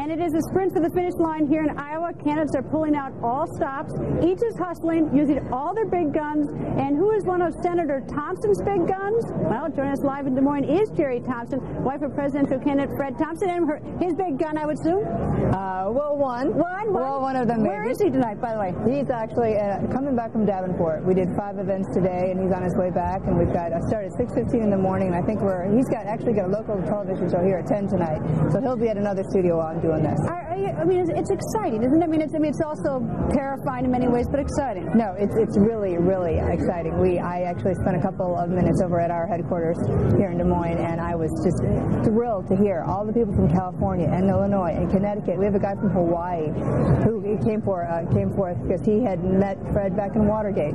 And it is a sprint to the finish line here in Iowa. Candidates are pulling out all stops. Each is hustling, using all their big guns. And who is one of Senator Thompson's big guns? Well, joining us live in Des Moines is Jeri Thompson, wife of presidential candidate Fred Thompson, and his big gun, I would assume? One of them. Where is he tonight, by the way? He's actually coming back from Davenport. We did 5 events today, and he's on his way back. And we've got started at 6:15 in the morning, and I think he's actually got a local television show here at 10 tonight. So he'll be at another studio while I'm doing this. I mean, it's exciting, isn't it? I mean, it's also terrifying in many ways, but exciting. No, it's really, really exciting. I actually spent a couple of minutes over at our headquarters here in Des Moines, and I was just thrilled to hear all the people from California and Illinois and Connecticut. We have a guy from Hawaii who came forth because he had met Fred back in Watergate.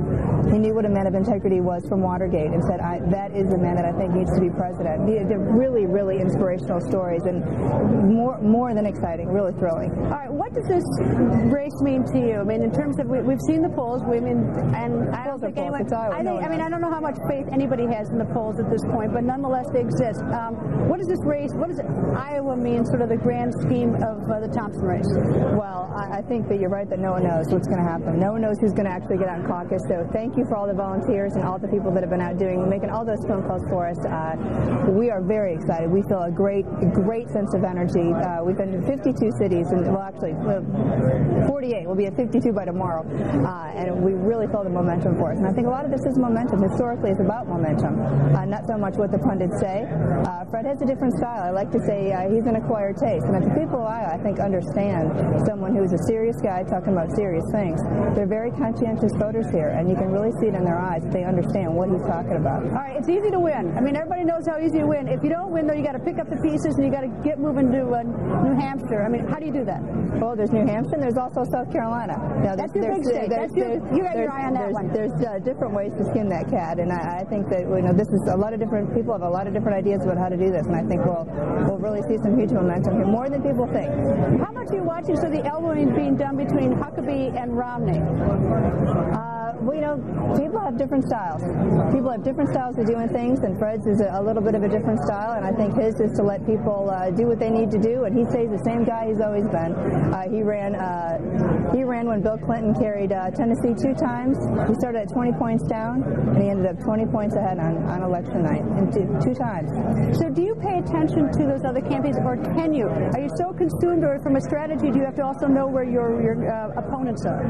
He knew what a man of integrity was from Watergate and said, that is the man that I think needs to be president. They're really, really inspirational stories and more than exciting, really thrilling. All right, what does this race mean to you? I mean, in terms of we've seen the polls. I don't think anyone. I don't know how much faith anybody has in the polls at this point, but nonetheless they exist. What does this race? What does Iowa mean, sort of the grand scheme of the Thompson race? Well, I think that you're right that no one knows what's going to happen. No one knows who's going to actually get out and caucus. So thank you for all the volunteers and all the people that have been out making all those phone calls for us. We are very excited. We feel a great sense of energy. We've been to 52 cities, and well, actually 48. We'll be at 52 by tomorrow, and we really feel the momentum for us. And I think a lot of this is momentum. Historically, it's about momentum, not so much what the pundits say. Fred has a different style. I like to say he's an acquired taste, and the people of Iowa, I think, understand someone who's a serious guy talking about serious things. They're very conscientious voters here, and you can really see it in their eyes that they understand what he's talking about. All right, it's easy to win. I mean, everybody knows how easy to win. If you don't win, though, you got to pick up the pieces and you got to get moving to New Hampshire. I mean, how do you do that? Well, there's New Hampshire, and there's also South Carolina. Now, that's your big state. You got your eye on that one. There's different ways to skin that cat, and I think that this is a lot of different people have a lot of different ideas about how to do this, and I think we'll really see some huge momentum here, more than people think. How much are you watching the elbowing being done between Huckabee and Romney? People have different styles. People have different styles of doing things, and Fred's is a little bit of a different style, and I think his is to let people do what they need to do, and he stays the same guy he's always been. He ran when Bill Clinton carried Tennessee 2 times. He started at 20 points down, and he ended up 20 points ahead on election night, and 2 times. So do you pay attention to those other campaigns, or can you? Are you so consumed, or from a strategy, do you have to also know where your opponents are?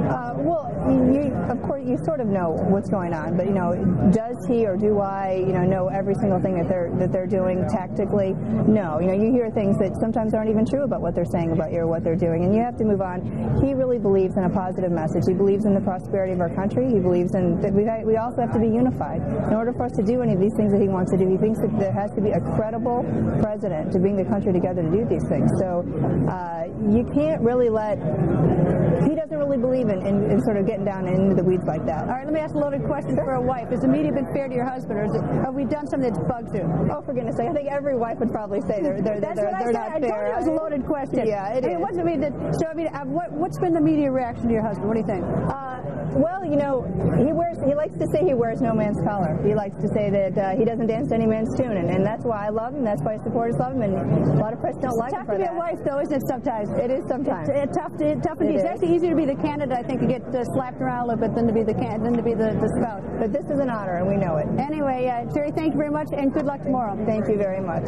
Of course, you sort of know what's going on, but does he or do I know every single thing that they're doing tactically? No. You hear things that sometimes aren't even true about what they're saying about you or what they're doing, and you have to move on. He really believes in a positive message. He believes in the prosperity of our country. He believes in that we also have to be unified. In order for us to do any of these things that he wants to do, he thinks that there has to be a credible president to bring the country together to do these things. So you can't really he doesn't really believe in sort of getting down into the weeds like that. All right, let me ask a loaded question for a wife. Has the media been fair to your husband, or have we done something that's bugged you? Oh, for goodness sake, I think every wife would probably say they're not fair. I told you it was a loaded question. Yeah, it is. What's been the media reaction to your husband? What do you think? Well, he likes to say he wears no man's collar. He likes to say that he doesn't dance to any man's tune, and that's why I love him. That's why supporters love him, and a lot of press don't like him for that. It's tough to be a wife, though, isn't it? Sometimes it is. Sometimes it's tough indeed. It's actually easier to be the candidate, I think, to get slapped around a little bit than to be the spouse. But this is an honor, and we know it. Anyway, Jeri, thank you very much, and good luck tomorrow. Thank you very much.